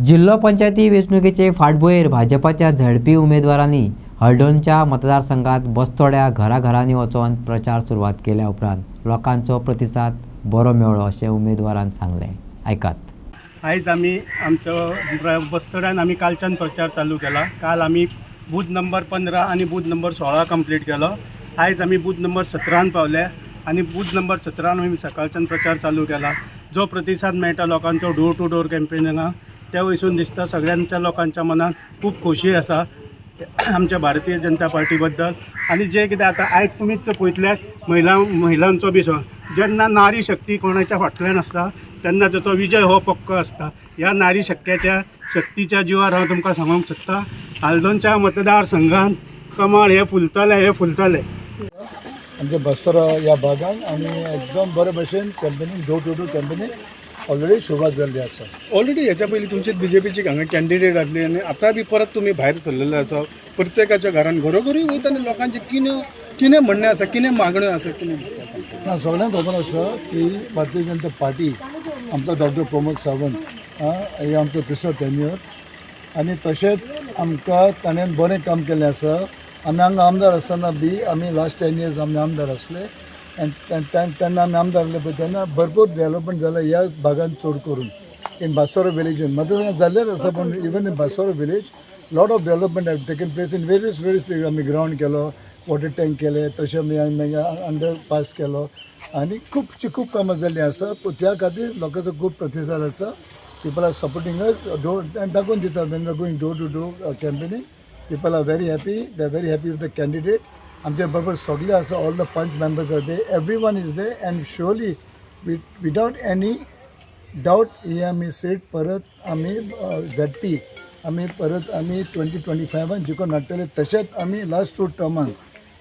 जिल्हा पंचायती वेंचणुकीचे फाटभुंयेर भाजपाच्या झडपी उमेदवारांनी हळदणच्या मतदारसंघात बस्तोड्या घराघरांनी वचून प्रचार सुरवात केल्या उपरांत लोकांचो प्रतिसाद बरो मेळ्ळो अशें उमेदवारान सांगलें. आयकात. आयज आमी आमच्या बस्तोड्यान आमी कालच्यान प्रचार चालू केला. काल आमी बूथ नंबर 15 आणि बूथ नंबर 16 कंप्लीट केलो. आयज आमी बूथ नंबर 17 पावले आणि बूथ नंबर 17 आमी सकाळच्यान प्रचार चालू केला. जो प्रतिसाद मेळटा लोकांचो डोर टू डोर कॅम्पेनिंगा त्या वयसून दिसता सगळ्यांच्या लोकांच्या मनात खूब खोशी आसा आमच्या भारतीय जनता पार्टी बद्दल. आणि जे कितें आतां आयज तुमी पळयतल्यात महिलांचो बी जेन्ना नारी शक्ती कोणाच्या फाटल्यान आसता तेन्ना ताचो विजय हो पक्को आसता. ह्या नारी शक्तीच्या जिवार हांव तुमकां सांगूंक सोदतां, हळदणच्या मतदारसंघात कमळ हे फुलतले. आमच्या बस्तोरा ह्या भागात आमी एकदम बरे भशेन campaigning door to door campaigning already सुरवात जाल्ली आसा. ऑलरेडी ह्याच्या पयलीं तुमचे बीजेपीची हांगा कॅन्डिडेट आसली आनी आतां बी परत तुमी भायर सरलेले आसा. प्रत्येकाच्या घरान घरोघरी वयता आनी लोकांचे कितें म्हणणें आसा, कितें मागण्यो आसा, कितें दिसता? ना सगळ्यांक खबर आसा की भारतीय जनता पार्टी आमचो डॉक्टर प्रमोद सावंत हे आमचो तिसरो टेन्युअर आनी तशेंच आमकां ताणें बरें काम केल्लें आसा. आमी हांगा आमदार आसतना बी आमी लास्ट 10 years आमी आमदार आसले तेन्ना आमी आमदार आसले पळय तेन्ना भरपूर डेवलपमेंट जालें ह्या भागांत चड करून. इन बासोरा विलेजीन मदत जाल्लेच आसा पूण even in Basora village lot of development have taken place in various आमी ग्रावंड केलो, वॉटर टँक केले, तशें आमी अंडर पास केलो आनी खूब कामां जाल्लीं आसा. त्या खातीर लोकांचो खूब प्रतिसाद आसा. People are supporting us door दाखोवन दिता when we are going door to door campaigning. People are very happy, they are very happy with the candidate. आमच्या बरोबर सगळे आसा, all the panch members are there, everyone is there and surely without any doubt ही आमी seat परत आमी झडपी आमी परत आमी 2025 जिखून हाडटले. तशेंच आमी लास्ट 2 टर्मांक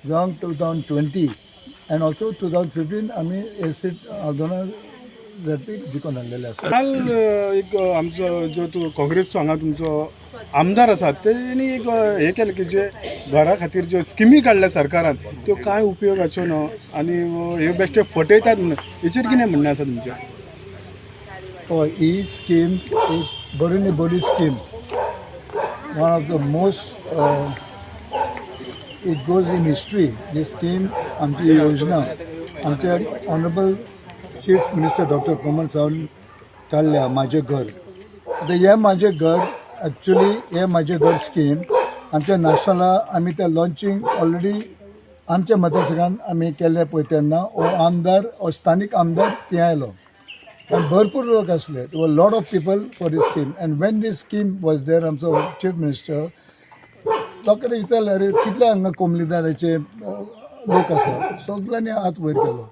जावं 2020 अँड ऑल्सो 2015 आमी हे सीट हळदोणा झडपी जिखून हाडलेले आसा. काल एक आमचो जो तूं काँग्रेसचो हांगा तुमचो आमदार आसा तेणी एक हे केलें की जे घरा खातीर ज्यो स्किमी काडल्या सरकारान त्यो कांय उपयोगाच्यो न्हू आनी ह्यो बेश्टे फटयतात हेचेर कितें म्हणणें आसा तुमचें? हय, ही स्कीम एक बरी बरी scheme, one of the most it goes in history. He scheme आमची योजना आमच्या honourable chief minister doctor Pramod Sawant काडल्या माझे घर. आतां हे माझे घर एक्चुली हे माझे घर स्कीम आमच्या नॅशनला आमी ते लॉन्चिंग ऑलरेडी आमच्या मतदारसंघात आमी केल्ले पळय तेन्ना हो आमदार हो स्थानीक आमदार थंय आयलो आनी भरपूर लोक आसले. There were lot of people for the scheme and when the scheme was there आमचो चीफ मिनिस्टर लोकांनी विचारलें अरे कितले हांगा कोमलीदाराचे लोक आसा, सगळ्यांनी हात वयर केलो.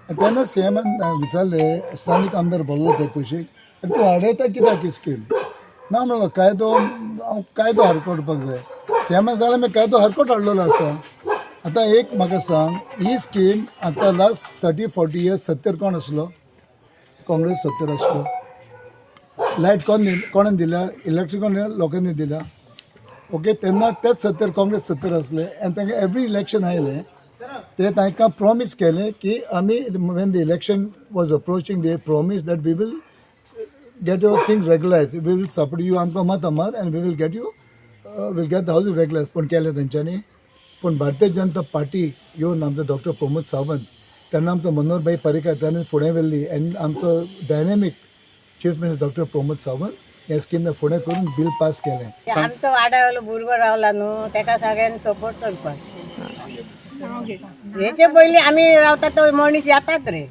तेन्ना सीएमान विचारले स्थानीक आमदार बोल्लो ते कुशीक, आनी तूं हाडयता कित्याक ही स्कीम? ना म्हणलो कायदो हरकोडपाक जाय. सीएमान जाल्यार हांवें कायदो हरकोट हाडलेलो आसा. आतां एक म्हाका सांग, ही स्कीम आतां लास्ट 30-40 years 70 कोण आसलो? काँग्रेस 70 आसलो. लायट कोणें दिल्या? इलेक्ट्रीक लोकांनी दिल्या. ओके, तेन्ना तेच 70 काँग्रेस 70 आसले आनी तांकां एवरी इलेक्शन आयलें ते तांकां प्रॉमीस केलें की आमी when the election was approaching they promise that we will get your things regularise, we will support you आमकां मत मार and we will get you will get the house regularise. पूण केलें तेंच्यांनी. पूण भारतीय जनता पार्टी येवन आमचो डॉक्टर प्रमोद सावंत तेन्ना आमचो मनोहर पर्रीकार ताणें फुडें व्हेल्ली आनी आमचो dynamic chief minister doctor Pramod Sawant हे स्कीम फुडें करून बील पास केलें. आमचो वाड्यावयलो भुरगो रावला न्हू, ताका सगळ्यांनी सपोर्ट करपाक. हेचे पयलीं आमी रावता तो मनीस येतात रे.